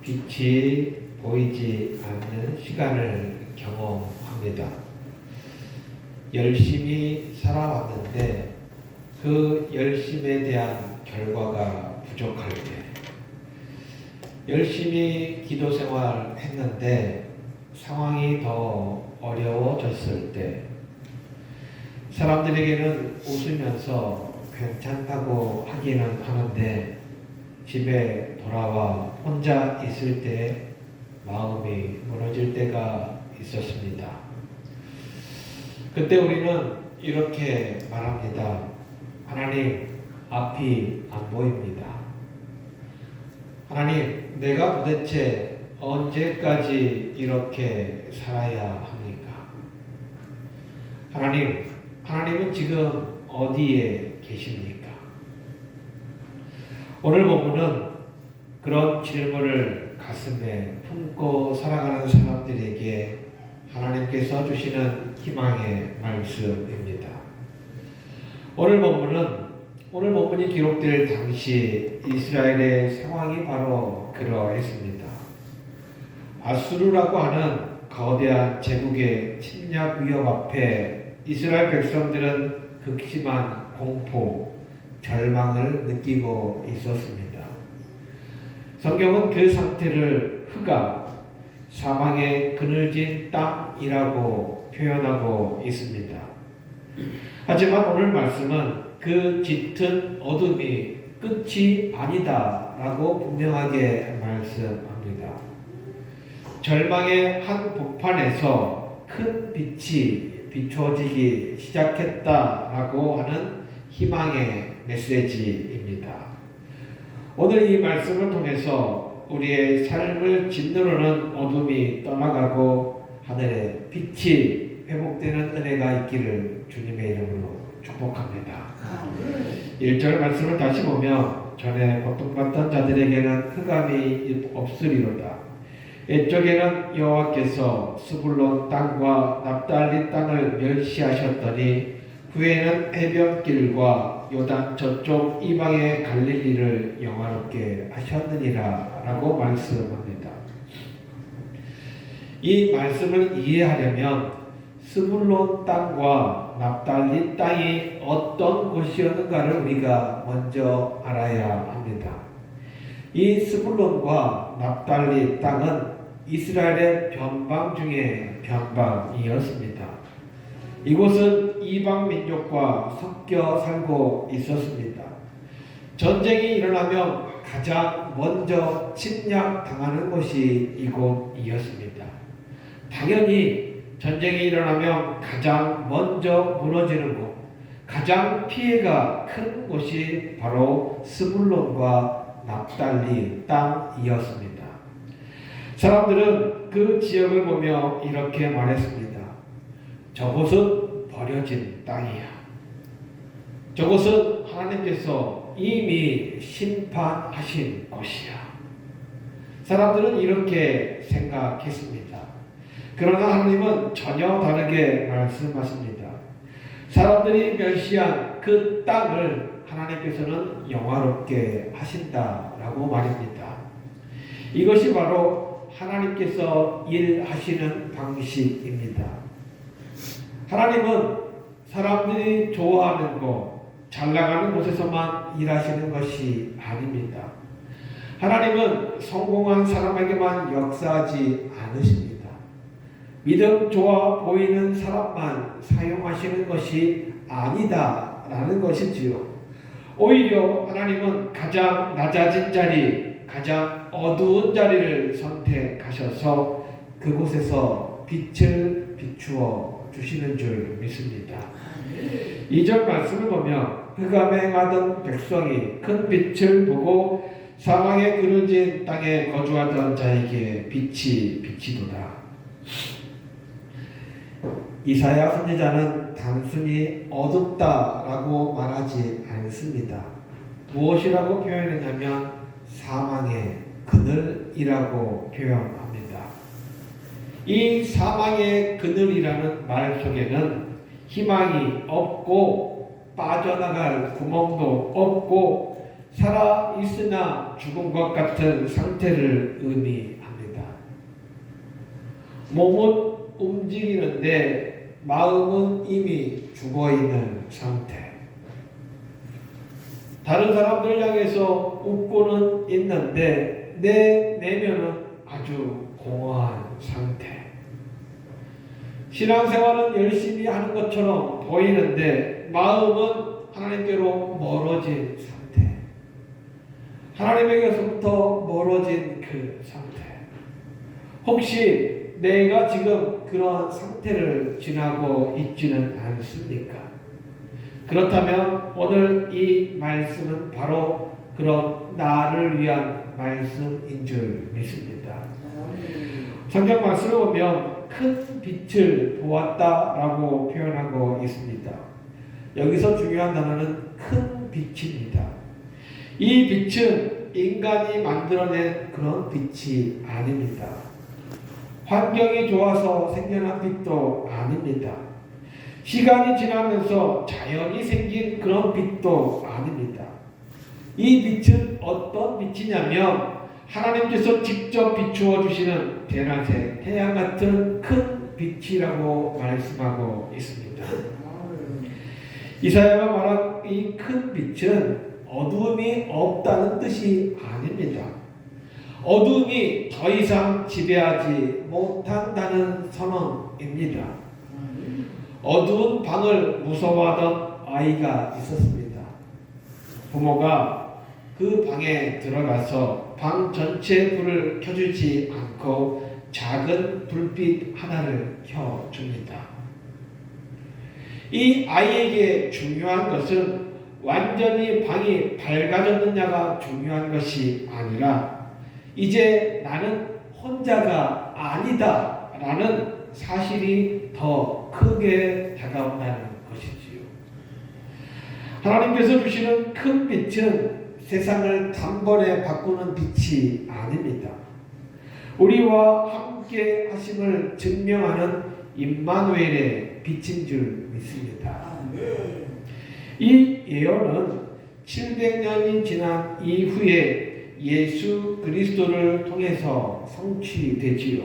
빛이 보이지 않는 시간을 경험합니다. 열심히 살아왔는데 그 열심에 대한 결과가 부족할 때, 열심히 기도 생활 했는데 상황이 더 어려워졌을 때, 사람들에게는 웃으면서 괜찮다고 하기는 하는데 집에 돌아와 혼자 있을 때 마음이 무너질 때가 있었습니다. 그때 우리는 이렇게 말합니다. 하나님, 앞이 안 보입니다. 하나님, 내가 도대체 언제까지 이렇게 살아야 합니까? 하나님은 지금 어디에 계십니까? 오늘 본문은 그런 질문을 가슴에 품고 살아가는 사람들에게 하나님께서 주시는 희망의 말씀입니다. 오늘 본문이 기록될 당시 이스라엘의 상황이 바로 그러했습니다. 아수르라고 하는 거대한 제국의 침략 위협 앞에 이스라엘 백성들은 극심한 공포, 절망을 느끼고 있었습니다. 성경은 그 상태를 흑암, 사망의 그늘진 땅이라고 표현하고 있습니다. 하지만 오늘 말씀은 그 짙은 어둠이 끝이 아니다라고 분명하게 말씀합니다. 절망의 한 복판에서 큰 빛이 비춰지기 시작했다라고 하는 희망의 메시지입니다. 오늘 이 말씀을 통해서 우리의 삶을 짓누르는 어둠이 떠나가고 하늘의 빛이 회복되는 은혜가 있기를 주님의 이름으로 축복합니다. 1절 말씀을 다시 보면 전에 고통받던 자들에게는 흑암이 없으리로다. 옛적에는 여호와께서 스불론 땅과 납달리 땅을 멸시하셨더니 후에는 해변길과 요단 저쪽 이방의 갈릴리를 영화롭게 하셨느니라 라고 말씀합니다. 이 말씀을 이해하려면 스불론 땅과 납달리 땅이 어떤 곳이었는가를 우리가 먼저 알아야 합니다. 이 스불론과 납달리 땅은 이스라엘의 변방 중에 변방이었습니다. 이곳은 이방 민족과 섞여 살고 있었습니다. 전쟁이 일어나면 가장 먼저 침략당하는 곳이 이곳이었습니다. 당연히 전쟁이 일어나면 가장 먼저 무너지는 곳, 가장 피해가 큰 곳이 바로 스불론과 납달리 땅이었습니다. 사람들은 그 지역을 보며 이렇게 말했습니다. 저곳은 버려진 땅이야. 저곳은 하나님께서 이미 심판하신 곳이야. 사람들은 이렇게 생각했습니다. 그러나 하나님은 전혀 다르게 말씀하십니다. 사람들이 멸시한 그 땅을 하나님께서는 영화롭게 하신다라고 말입니다. 이것이 바로 하나님께서 일하시는 방식입니다. 하나님은 사람들이 좋아하는 곳, 잘 나가는 곳에서만 일하시는 것이 아닙니다. 하나님은 성공한 사람에게만 역사하지 않으십니다. 믿음 좋아 보이는 사람만 사용하시는 것이 아니다라는 것이지요. 오히려 하나님은 가장 낮아진 자리, 가장 어두운 자리를 선택하셔서 그곳에서 빛을 비추어 주시는 줄 믿습니다. 2절 말씀을 보면 흑암에 행하던 백성이 큰 빛을 보고 사망의 그늘진 땅에 거주하던 자에게 빛이 비치도다. 이사야 선지자는 단순히 어둡다라고 말하지 않습니다. 무엇이라고 표현했냐면 사망의 그늘이라고 표현합니다. 이 사망의 그늘이라는 말 속에는 희망이 없고 빠져나갈 구멍도 없고 살아 있으나 죽은 것 같은 상태를 의미합니다. 몸은 움직이는데 마음은 이미 죽어 있는 상태. 다른 사람들 향해서 웃고는 있는데 내 내면은 아주 공허한 상태. 신앙생활은 열심히 하는 것처럼 보이는데 마음은 하나님께로 멀어진 상태. 하나님에게서부터 멀어진 그 상태. 혹시 내가 지금 그런 상태를 지나고 있지는 않습니까? 그렇다면 오늘 이 말씀은 바로 그런 나를 위한 말씀인 줄 믿습니다. 성경 말씀을 보면 큰 빛을 보았다라고 표현하고 있습니다. 여기서 중요한 단어는 큰 빛입니다. 이 빛은 인간이 만들어낸 그런 빛이 아닙니다. 환경이 좋아서 생겨난 빛도 아닙니다. 시간이 지나면서 자연이 생긴 그런 빛도 아닙니다. 이 빛은 어떤 빛이냐면 하나님께서 직접 비추어 주시는 대낮의 태양 같은 큰 빛이라고 말씀하고 있습니다. 이사야가 말한 이 큰 빛은 어두움이 없다는 뜻이 아닙니다. 어두움이 더 이상 지배하지 못한다는 선언입니다. 어두운 방을 무서워하던 아이가 있었습니다. 부모가 그 방에 들어가서 방 전체 불을 켜주지 않고 작은 불빛 하나를 켜줍니다. 이 아이에게 중요한 것은 완전히 방이 밝아졌느냐가 중요한 것이 아니라 이제 나는 혼자가 아니다 라는 사실이 더 크게 다가온다는 것이지요. 하나님께서 주시는 큰 빛은 세상을 단번에 바꾸는 빛이 아닙니다. 우리와 함께 하심을 증명하는 임마누엘의 빛인 줄 믿습니다. 이 예언은 700년이 지난 이후에 예수 그리스도를 통해서 성취되지요.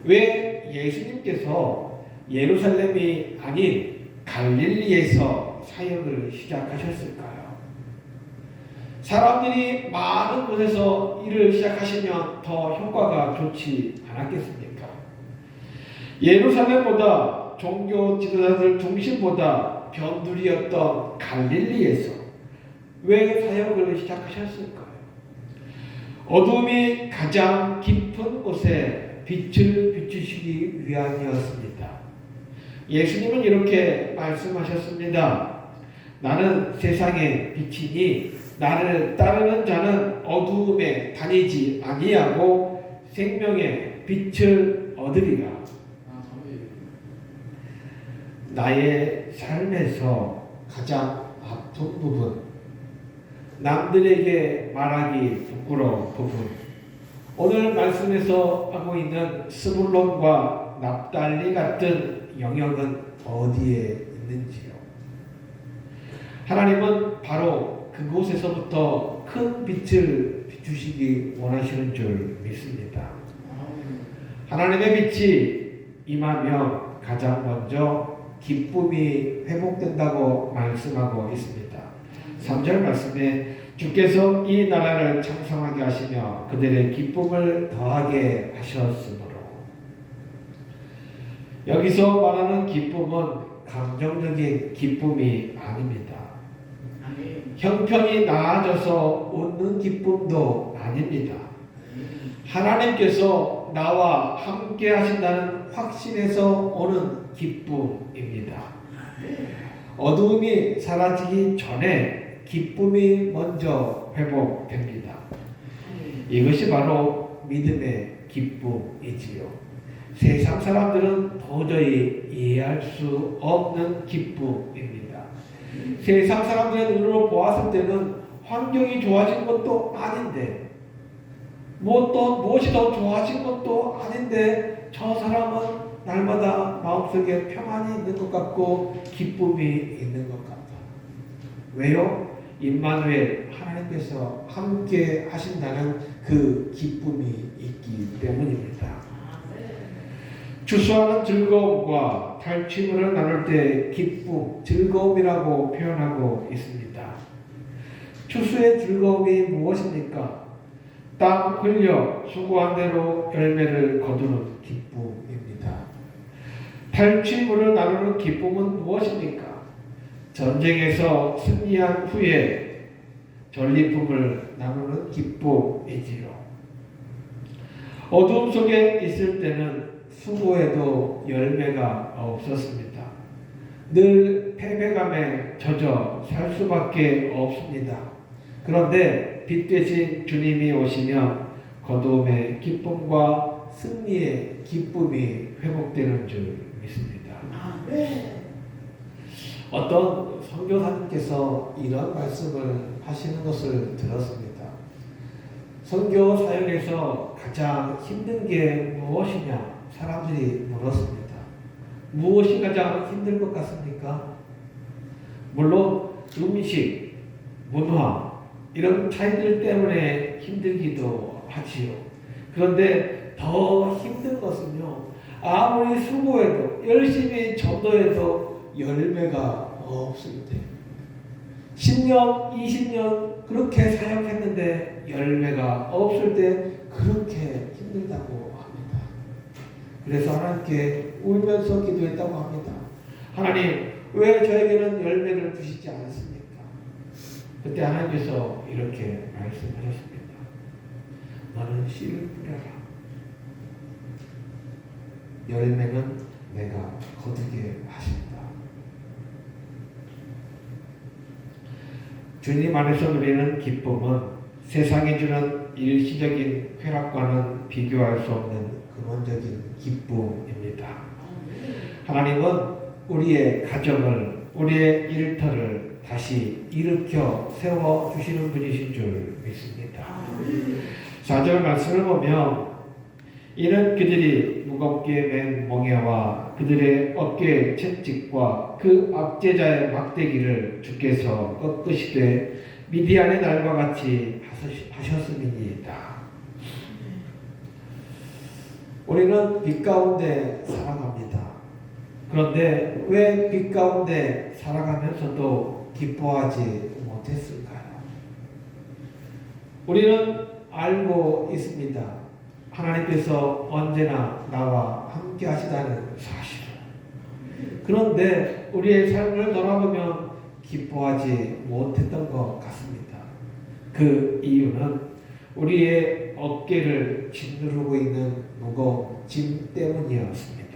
왜 예수님께서 예루살렘이 아닌 갈릴리에서 사역을 시작하셨을까요? 사람들이 많은 곳에서 일을 시작하시면 더 효과가 좋지 않았겠습니까? 예루살렘보다 종교 지도자들 중심보다 변두리였던 갈릴리에서 왜 사역을 시작하셨을까요? 어둠이 가장 깊은 곳에 빛을 비추시기 위함이었습니다. 예수님은 이렇게 말씀하셨습니다. 나는 세상의 빛이니 나를 따르는 자는 어두움에 다니지 아니하고 생명의 빛을 얻으리라. 나의 삶에서 가장 아픈 부분, 남들에게 말하기 부끄러운 부분, 오늘 말씀에서 하고 있는 스불론과 납달리 같은 영역은 어디에 있는지요? 하나님은 바로 그곳에서부터 큰 빛을 비추시기 원하시는 줄 믿습니다. 하나님의 빛이 임하면 가장 먼저 기쁨이 회복된다고 말씀하고 있습니다. 3절 말씀에 주께서 이 나라를 창성하게 하시며 그들의 기쁨을 더하게 하셨으므로. 여기서 말하는 기쁨은 감정적인 기쁨이 아닙니다. 형편이 나아져서 웃는 기쁨도 아닙니다. 하나님께서 나와 함께 하신다는 확신에서 오는 기쁨입니다. 어두움이 사라지기 전에 기쁨이 먼저 회복됩니다. 이것이 바로 믿음의 기쁨이지요. 세상 사람들은 도저히 이해할 수 없는 기쁨입니다. 세상 사람들의 눈으로 보았을 때는 환경이 좋아진 것도 아닌데 무엇이 더 좋아진 것도 아닌데 저 사람은 날마다 마음속에 평안이 있는 것 같고 기쁨이 있는 것 같아. 왜요? 임마누엘 하나님께서 함께 하신다는 그 기쁨이 있기 때문입니다. 추수하는 즐거움과 탈취물을 나눌 때 기쁨, 즐거움이라고 표현하고 있습니다. 추수의 즐거움이 무엇입니까? 땀 흘려 수고한 대로 열매를 거두는 기쁨입니다. 탈취물을 나누는 기쁨은 무엇입니까? 전쟁에서 승리한 후에 전리품을 나누는 기쁨이지요. 어둠 속에 있을 때는 수고해도 열매가 없었습니다. 늘 패배감에 젖어 살 수밖에 없습니다. 그런데 빛 대신 주님이 오시면 거두음의 기쁨과 승리의 기쁨이 회복되는 줄 믿습니다. 어떤 선교사님께서 이런 말씀을 하시는 것을 들었습니다. 선교 사역에서 가장 힘든 게 무엇이냐? 사람들이 물었습니다. 무엇이 가장 힘들 것 같습니까? 물론 음식, 문화 이런 차이들 때문에 힘들기도 하지요. 그런데 더 힘든 것은요, 아무리 수고해도 열심히 전도해도 열매가 없을 때, 10년, 20년 그렇게 사역했는데 열매가 없을 때 그렇게 힘들다고 합니다. 그래서 하나님께 울면서 기도했다고 합니다. 하나님, 왜 저에게는 열매를 주시지 않았습니까? 그때 하나님께서 이렇게 말씀하셨습니다. 너는 씨를 뿌려라. 열매는 내가 거두게 하신다. 주님 안에서 누리는 기쁨은 세상이 주는 일시적인 쾌락과는 비교할 수 없는 근원적인 기쁨입니다. 하나님은 우리의 가정을, 우리의 일터를 다시 일으켜 세워주시는 분이신 줄 믿습니다. 4절 말씀을 보면 이는 그들이 무겁게 맨 멍에와 그들의 어깨 채찍과 그 압제자의 막대기를 주께서 꺾으시되 미디안의 날과 같이 하셨음이니이다. 우리는 빛 가운데 살아갑니다. 그런데 왜 빛 가운데 살아가면서도 기뻐하지 못했을까요? 우리는 알고 있습니다. 하나님께서 언제나 나와 함께 하시다는 사실을. 그런데 우리의 삶을 돌아보면 기뻐하지 못했던 것 같습니다. 그 이유는 우리의 어깨를 짓누르고 있는 무거운 짐 때문이었습니다.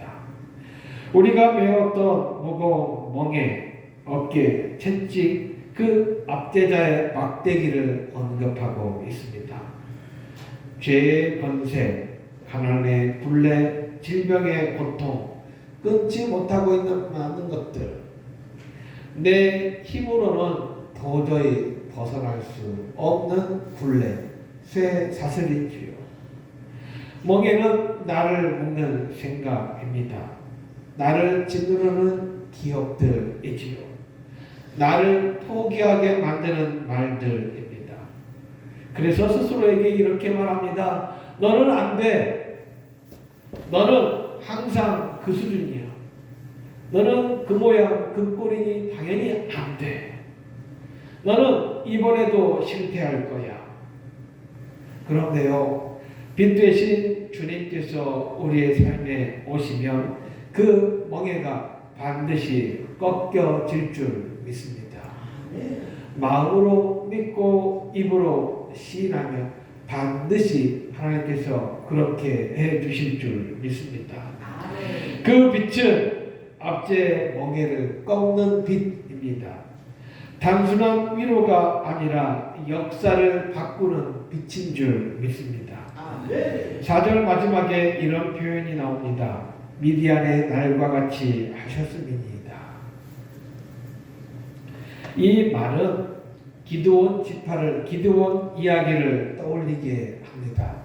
우리가 메웠던 무거운 멍에, 어깨, 채찍, 그 압제자의 막대기를 언급하고 있습니다. 죄의 권세, 가난의 굴레, 질병의 고통, 끊지 못하고 있는 많은 것들, 내 힘으로는 도저히 벗어날 수 없는 굴레, 쇠 사슬이지요. 멍에는 나를 묶는 생각입니다. 나를 짓누르는 기억들이지요. 나를 포기하게 만드는 말들입니다. 그래서 스스로에게 이렇게 말합니다. 너는 안 돼. 너는 항상 그 수준이야. 너는 그 모양, 그 꼴이니 당연히 안 돼. 너는 이번에도 실패할 거야. 그런데요, 빛 대신 주님께서 우리의 삶에 오시면 그 멍에가 반드시 꺾여질 줄 믿습니다. 마음으로 믿고 입으로 시인하면 반드시 하나님께서 그렇게 해 주실 줄 믿습니다. 그 빛은 압제 멍에를 꺾는 빛입니다. 단순한 위로가 아니라 역사를 바꾸는 빛인 줄 믿습니다. 4절 마지막에 이런 표현이 나옵니다. 미디안의 날과 같이 하셨음이니이다. 이 말은 기드온 지파를, 기드온 이야기를 떠올리게 합니다.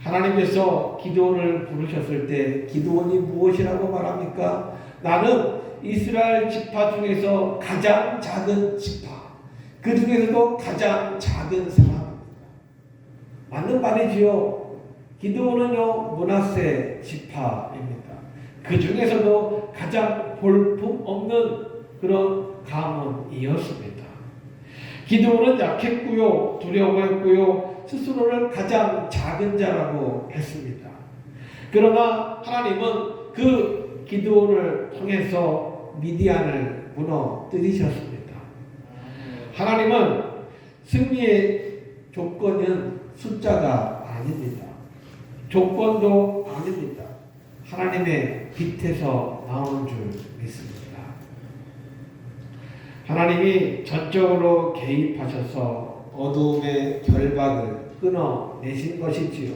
하나님께서 기드온을 부르셨을 때 기드온이 무엇이라고 말합니까? 나는 이스라엘 지파 중에서 가장 작은 지파, 그 중에서도 가장 작은 사람입니다. 맞는 말이지요. 기드온은요 므낫세 지파입니다. 그 중에서도 가장 볼품 없는 그런 가문이었습니다. 기드온은 약했고요, 두려워했고요, 스스로를 가장 작은 자라고 했습니다. 그러나 하나님은 그 기드온을 통해서 미디안을 무너뜨리셨습니다. 하나님은 승리의 조건은 숫자가 아닙니다. 조건도 아닙니다. 하나님의 빛에서 나오는 줄 믿습니다. 하나님이 전적으로 개입하셔서 어두움의 결박을 끊어내신 것이지요.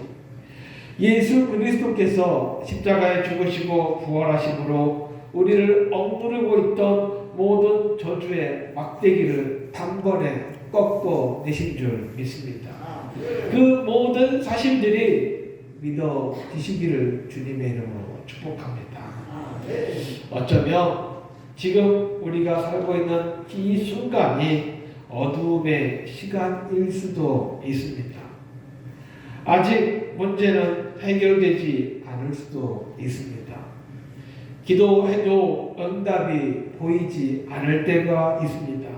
예수 그리스도께서 십자가에 죽으시고 부활하심으로 우리를 억누르고 있던 모든 저주의 막대기를 단번에 꺾어내신 줄 믿습니다. 그 모든 사실들이 믿어지시기를 주님의 이름으로 축복합니다. 어쩌면 지금 우리가 살고 있는 이 순간이 어두움의 시간일 수도 있습니다. 아직 문제는 해결되지 않을 수도 있습니다. 기도해도 응답이 보이지 않을 때가 있습니다.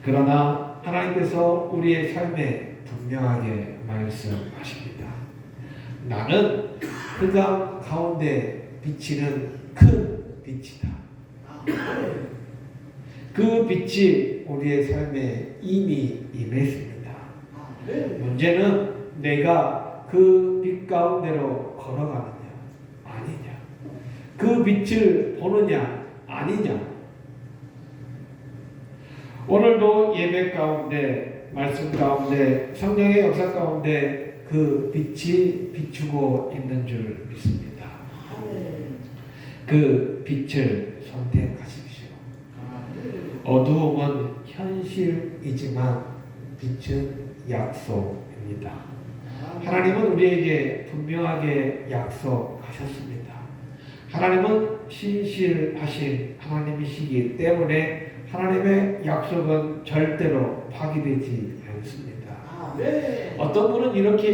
그러나 하나님께서 우리의 삶에 분명하게 말씀하십니다. 나는 흑암 가운데 비치는 큰 빛이다. 그 빛이 우리의 삶에 이미 임했습니다. 문제는 내가 그 빛 가운데로 걸어가느냐 아니냐, 그 빛을 보느냐 아니냐. 오늘도 예배 가운데, 말씀 가운데, 성령의 역사 가운데 그 빛이 비추고 있는 줄 믿습니다. 그 빛을 선택하십시오. 어두움은 현실이지만 빛은 약속입니다. 하나님은 우리에게 분명하게 약속하셨습니다. 하나님은 신실하신 하나님이시기 때문에 하나님의 약속은 절대로 파기되지 않습니다. 어떤 분은 이렇게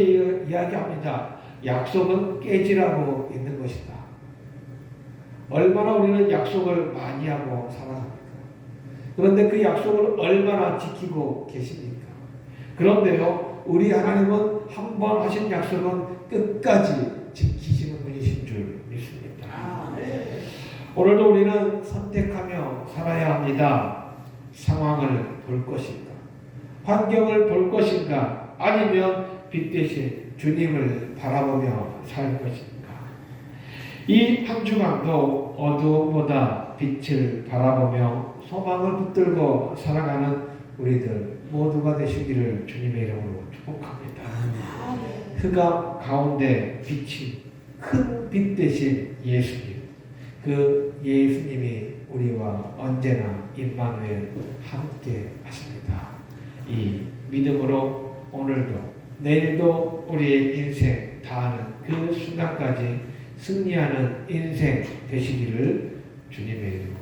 이야기합니다. 약속은 깨지라고 있는 것이다. 얼마나 우리는 약속을 많이 하고 살아갑니까? 그런데 그 약속을 얼마나 지키고 계십니까? 그런데요, 우리 하나님은 한 번 하신 약속은 끝까지 지키시는 분이신 줄 믿습니다. 오늘도 우리는 선택하며 살아야 합니다. 상황을 볼 것인가? 환경을 볼 것인가? 아니면 빛 대신 주님을 바라보며 살 것인가? 이 한 주간도 어두움보다 빛을 바라보며 소망을 붙들고 살아가는 우리들 모두가 되시기를 주님의 이름으로 축복합니다. 흑암 가운데 빛이 큰 빛 대신 예수님, 그 예수님이 우리와 언제나 임마누엘 함께 하십니다. 이 믿음으로 오늘도 내일도 우리의 인생 다하는 그 순간까지 승리하는 인생 되시기를 주님의 이름으로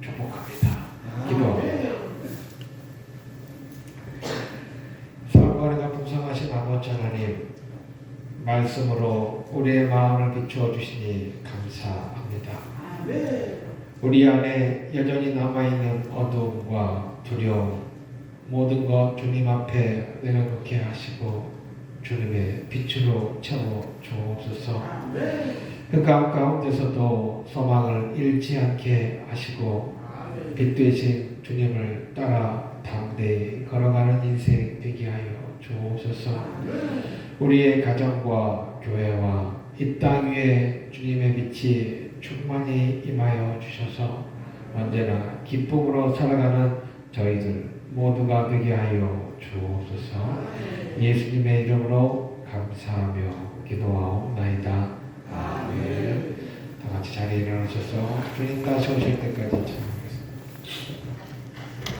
축복합니다. 기도합니다. 사랑과 풍성하신 아버지 하나님, 말씀으로 우리의 마음을 비추어 주시니 감사합니다. 우리 안에 여전히 남아있는 어두움과 두려움, 모든 것 주님 앞에 내려놓게 하시고 주님의 빛으로 채워 주옵소서. 흑암 가운데서도 소망을 잃지 않게 하시고 빛 되신 주님을 따라 담대히 걸어가는 인생 되게 하여 주옵소서. 우리의 가정과 교회와 이 땅 위에 주님의 빛이 충만히 임하여 주셔서 언제나 기쁨으로 살아가는 저희들 모두가 되게 하여 주옵소서. 예수님의 이름으로 감사하며 기도하옵나이다. 아멘. 다 같이 자리에 일어나셔서 주님 다시 오실 때까지